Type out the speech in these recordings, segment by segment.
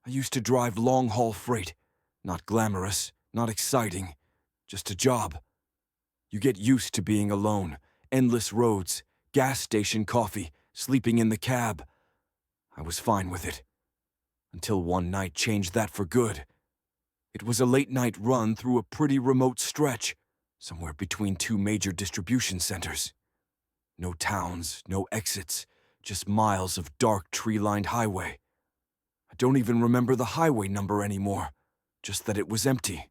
I used to drive long-haul freight. Not glamorous, not exciting, just a job. You get used to being alone, endless roads, gas station coffee, sleeping in the cab. I was fine with it. Until one night changed that for good. It was a late-night run through a pretty remote stretch, somewhere between two major distribution centers. No towns, no exits, just miles of dark tree-lined highway. I don't even remember the highway number anymore, just that it was empty.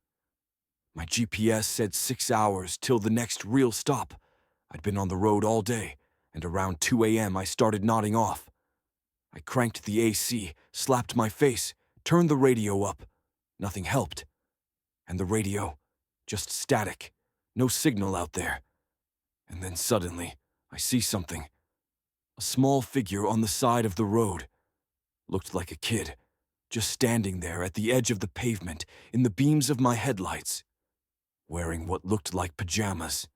My GPS said 6 hours till the next real stop. I'd been on the road all day, and around 2 a.m. I started nodding off. I cranked the AC, slapped my face, turned the radio up. Nothing helped. And the radio, just static, no signal out there. And then suddenly, I see something. A small figure on the side of the road. Looked like a kid, just standing there at the edge of the pavement in the beams of my headlights, wearing what looked like pajamas.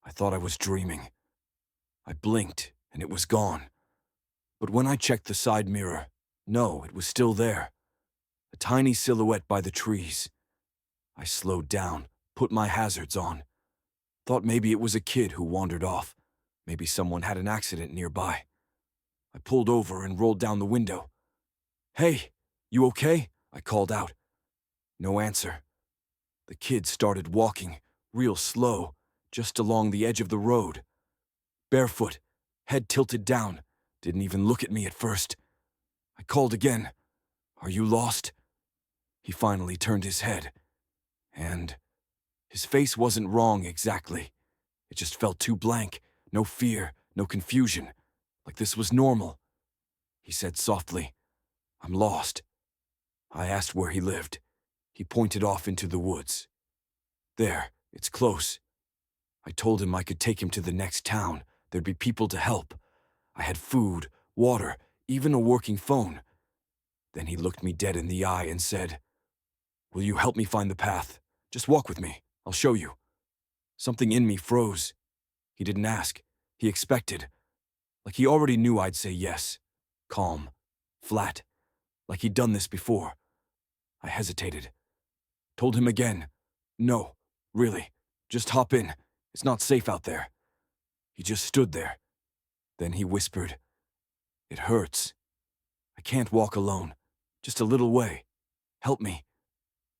I thought I was dreaming. I blinked, and it was gone. But when I checked the side mirror, no, it was still there. A tiny silhouette by the trees. I slowed down, put my hazards on. Thought maybe it was a kid who wandered off. Maybe someone had an accident nearby. I pulled over and rolled down the window. "Hey, you okay?" I called out. No answer. The kid started walking, real slow, just along the edge of the road. Barefoot, head tilted down, didn't even look at me at first. I called again. "Are you lost?" He finally turned his head. And his face wasn't wrong exactly. It just felt too blank, no fear, no confusion, like this was normal. He said softly, "I'm lost." I asked where he lived. He pointed off into the woods. "There, it's close." I told him I could take him to the next town. There'd be people to help. I had food, water, even a working phone. Then he looked me dead in the eye and said, "Will you help me find the path? Just walk with me. I'll show you." Something in me froze. He didn't ask. He expected. Like he already knew I'd say yes. Calm. Flat. Like he'd done this before. I hesitated. Told him again. "No, really. Just hop in. It's not safe out there." He just stood there. Then he whispered, "It hurts. I can't walk alone. Just a little way. Help me."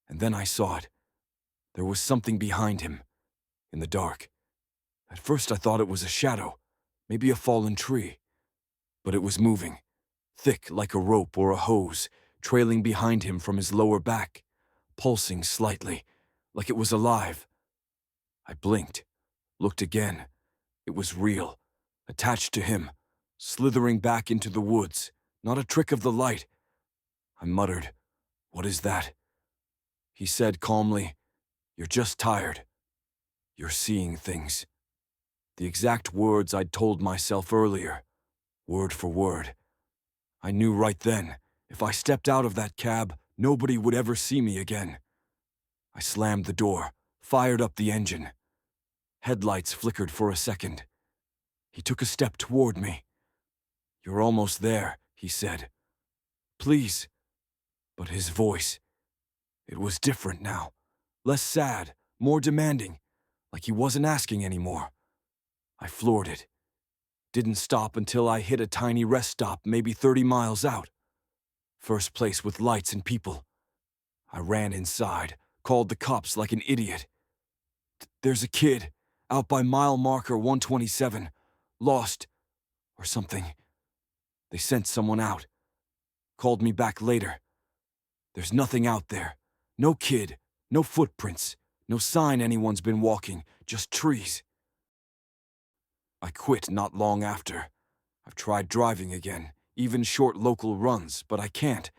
And then I saw it. There was something behind him, in the dark. At first I thought it was a shadow, maybe a fallen tree. But it was moving, thick like a rope or a hose, trailing behind him from his lower back, pulsing slightly, like it was alive. I blinked, looked again. It was real, attached to him, slithering back into the woods, not a trick of the light. I muttered, "What is that?" He said calmly, "You're just tired. You're seeing things." The exact words I'd told myself earlier, word for word. I knew right then, if I stepped out of that cab, nobody would ever see me again. I slammed the door, fired up the engine. Headlights flickered for a second. He took a step toward me. "You're almost there," he said. "Please." But his voice, it was different now. Less sad, more demanding, like he wasn't asking anymore. I floored it. Didn't stop until I hit a tiny rest stop maybe 30 miles out. First place with lights and people. I ran inside, called the cops like an idiot. "There's a kid, out by mile marker 127, lost, or something." They sent someone out. Called me back later. "There's nothing out there. No kid, no footprints, no sign anyone's been walking, just trees." I quit not long after. I've tried driving again, even short local runs, but I can't.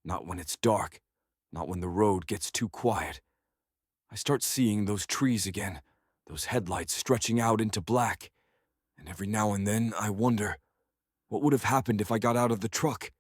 Not when it's dark, not when the road gets too quiet. I start seeing those trees again, those headlights stretching out into black. And every now and then I wonder, what would have happened if I got out of the truck?